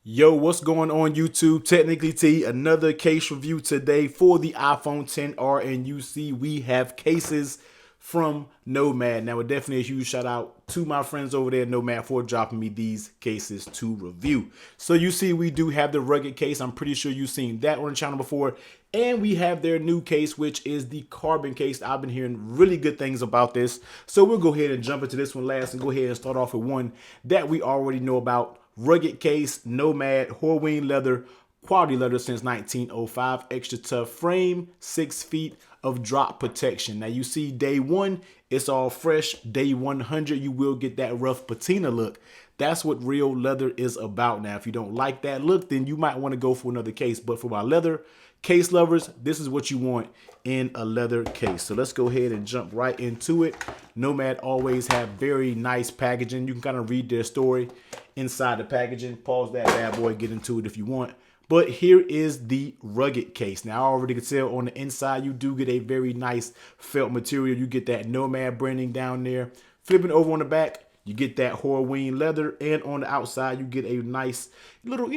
Yo, what's going on YouTube? Technically T, another case review today for the iPhone XR, and you see we have cases from Nomad. Now, definitely a huge shout out to my friends over there at Nomad for dropping me these cases to review. So you see we do have the rugged case. I'm pretty sure you've seen that on the channel before. And we have their new case, which is the carbon case. I've been hearing really good things about this. So we'll go ahead and jump into this one last and go ahead and start off with one that we already know about. Rugged case, Nomad, Horween leather, quality leather since 1905, extra tough frame, 6 feet of drop protection. Now you see day one, it's all fresh. Day 100, you will get that rough patina look. That's what real leather is about. Now, if you don't like that look, then you might want to go for another case. But for my leather case lovers, this is what you want in a leather case. So let's go ahead and jump right into it. Nomad always have very nice packaging. You can kind of read their story inside the packaging. Pause that bad boy, get into it if you want. But here is the rugged case. Now, I already can tell on the inside, you do get a very nice felt material. You get that Nomad branding down there. Flipping over on the back, you get that Horween leather. And on the outside, you get a nice little,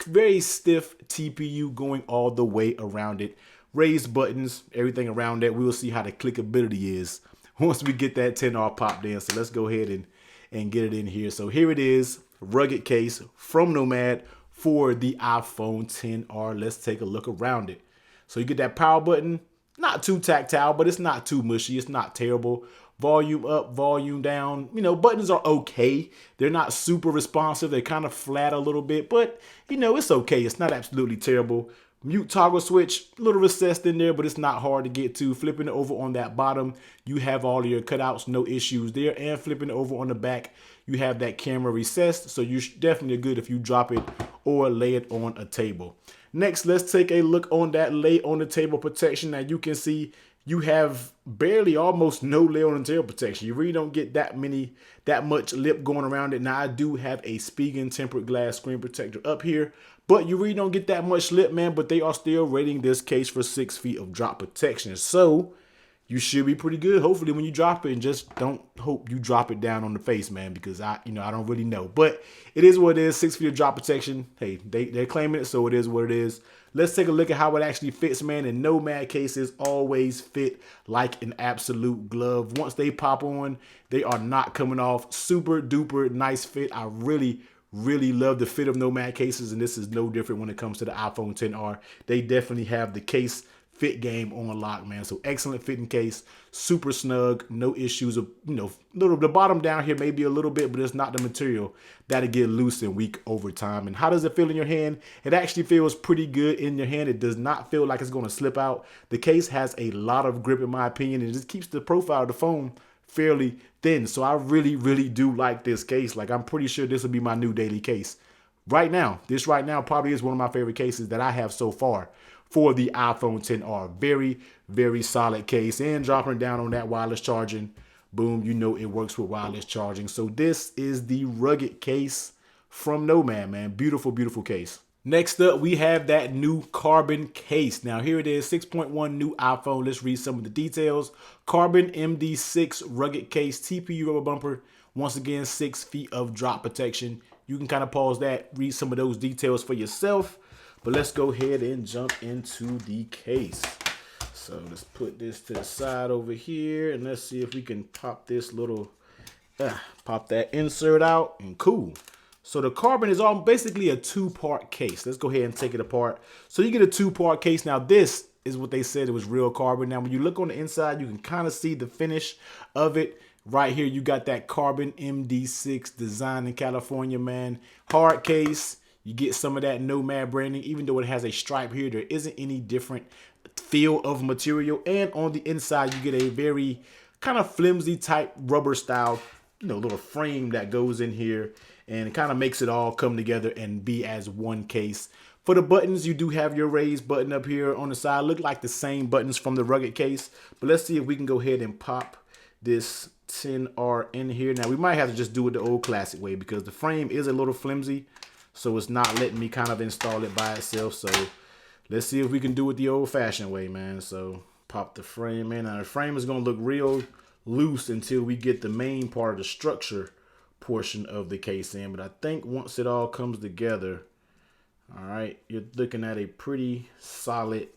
very stiff TPU going all the way around it. Raised buttons, everything around that. We'll see how the clickability is once we get that 10R popped in. So let's go ahead and get it in here. So here it is, rugged case from Nomad for the iPhone XR. Let's take a look around it. So you get that power button, not too tactile, but it's not too mushy. It's not terrible. Volume up, volume down. Buttons are okay. They're not super responsive. They're kind of flat a little bit, but it's okay. It's not absolutely terrible. Mute toggle switch, a little recessed in there, but it's not hard to get to. Flipping it over on that bottom, you have all of your cutouts, no issues there. And flipping it over on the back, you have that camera recessed, so you're definitely good if you drop it or lay it on a table. Next, let's take a look on that lay on the table protection. Now you can see you have barely almost no lay on the table protection. You really don't get that much lip going around it. Now I do have a Spigen tempered glass screen protector up here, but you really don't get that much lip, man. But they are still rating this case for 6 feet of drop protection. So you should be pretty good, hopefully, when you drop it. And just don't hope you drop it down on the face, man, because I don't really know. But it is what it is, 6 feet of drop protection. Hey, they're claiming it, so it is what it is. Let's take a look at how it actually fits, man. And Nomad cases always fit like an absolute glove. Once they pop on, they are not coming off. Super duper nice fit. I really love the fit of Nomad cases, and this is no different when it comes to the iPhone XR. They definitely have the case fit game on lock, man. So excellent fitting case, super snug, no issues of, the bottom down here maybe a little bit, but it's not the material that'll get loose and weak over time. And how does it feel in your hand? It actually feels pretty good in your hand. It does not feel like it's going to slip out. The case has a lot of grip, in my opinion, and it just keeps the profile of the phone fairly thin. So I really do like this case. Like, I'm pretty sure this will be my new daily case. Right now, this right now probably is one of my favorite cases that I have so far for the iPhone XR. Very solid case. And dropping down on that wireless charging, boom, it works with wireless charging. So this is the rugged case from Nomad, man. Beautiful case. Next up, we have that new carbon case. Now here it is, 6.1 new iPhone. Let's read some of the details. Carbon MD6 rugged case, TPU rubber bumper. Once again, 6 feet of drop protection. You can kind of pause that, read some of those details for yourself. But let's go ahead and jump into the case. So let's put this to the side over here, and let's see if we can pop this little, pop that insert out, and cool. So the carbon is all basically a two-part case. Let's go ahead and take it apart. So you get a two-part case. Now this is what they said it was real carbon. Now when you look on the inside, you can kind of see the finish of it. Right here, you got that carbon MD6 design in California, man. Hard case. You get some of that Nomad branding, even though it has a stripe here, there isn't any different feel of material. And on the inside, you get a very kind of flimsy type rubber style, little frame that goes in here, and it kind of makes it all come together and be as one case. For the buttons, you do have your raised button up here on the side. Look like the same buttons from the rugged case, but let's see if we can go ahead and pop this XR in here. Now we might have to just do it the old classic way because the frame is a little flimsy. So it's not letting me kind of install it by itself. So let's see if we can do it the old-fashioned way, man. So pop the frame in. Now the frame is going to look real loose until we get the main part of the structure portion of the case in. But I think once it all comes together, All right, you're looking at a pretty solid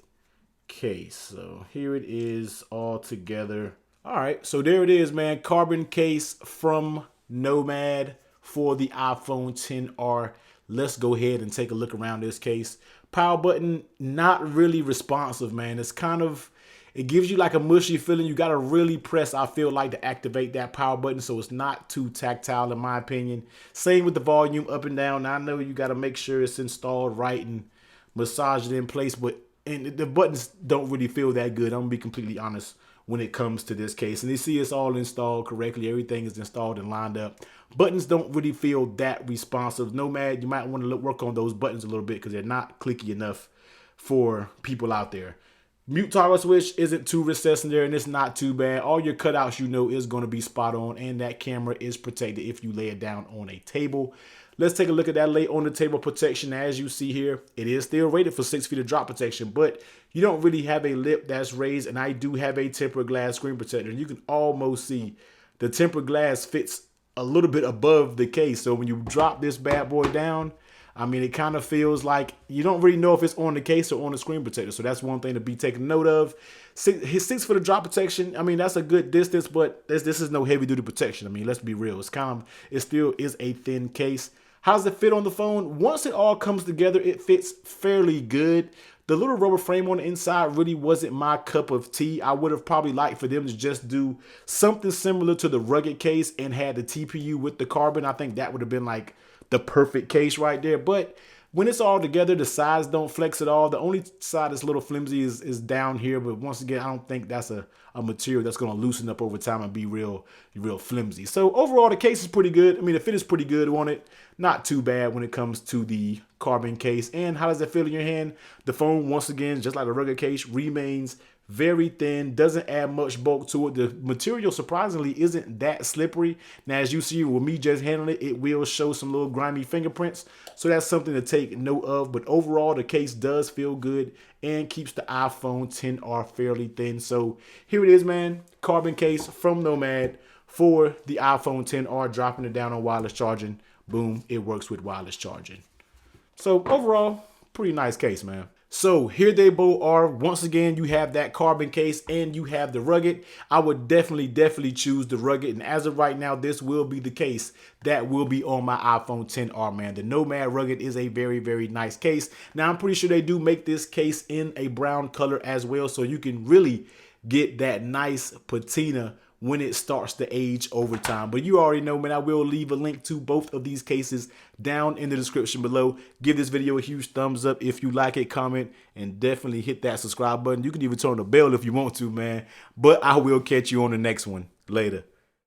case. So here it is all together. All right, so there it is, man. Carbon case from Nomad for the iPhone 10R. Let's go ahead and take a look around this case. Power button, not really responsive, man. It's kind of, it gives you like a mushy feeling. You got to really press, I feel like, to activate that power button. So it's not too tactile in my opinion. Same with the volume up and down. Now, I know you got to make sure it's installed right and massage it in place, but the buttons don't really feel that good. I'm gonna be completely honest when it comes to this case. And you see it's all installed correctly. Everything is installed and lined up. Buttons don't really feel that responsive. Nomad, you might want to work on those buttons a little bit because they're not clicky enough for people out there. Mute toggle switch isn't too recessed in there, and it's not too bad. All your cutouts, you know, is going to be spot on, and that camera is protected if you lay it down on a table. Let's take a look at that lay on the table protection. As you see here, it is still rated for 6 feet of drop protection, but you don't really have a lip that's raised, and I do have a tempered glass screen protector. And you can almost see the tempered glass fits a little bit above the case. So when you drop this bad boy down, I mean, it kind of feels like you don't really know if it's on the case or on the screen protector. So that's one thing to be taken note of. His 6 foot of drop protection, I mean, that's a good distance, but this is no heavy duty protection. I mean, let's be real. It still is a thin case. How does it fit on the phone? Once it all comes together, it fits fairly good. The little rubber frame on the inside really wasn't my cup of tea. I would have probably liked for them to just do something similar to the Rugged case and had the TPU with the carbon. I think that would have been like the perfect case right there. But when it's all together, the sides don't flex at all. The only side that's a little flimsy is down here. But once again, I don't think that's a material that's going to loosen up over time and be real flimsy. So overall, the case is pretty good. I mean, the fit is pretty good on it. Not too bad when it comes to the carbon case. And how does it feel in your hand? The phone, once again, just like the Rugged case, remains very thin, doesn't add much bulk to it. The material surprisingly isn't that slippery. Now, as you see with me just handling it, it will show some little grimy fingerprints. So that's something to take note of. But overall, the case does feel good and keeps the iPhone 10R fairly thin. So here it is, man. Carbon case from Nomad for the iPhone 10R, dropping it down on wireless charging. Boom, it works with wireless charging. So overall, pretty nice case, man. So here they both are. Once again, you have that carbon case and you have the Rugged. I would definitely choose the Rugged. And as of right now, this will be the case that will be on my iPhone 10R, man. The Nomad Rugged is a very nice case. Now, I'm pretty sure they do make this case in a brown color as well. So you can really get that nice patina when it starts to age over time. But you already know, man, I will leave a link to both of these cases down in the description below. Give this video a huge thumbs up if you like it, comment, and definitely hit that subscribe button. You can even turn the bell if you want to, man. But I will catch you on the next one. Later.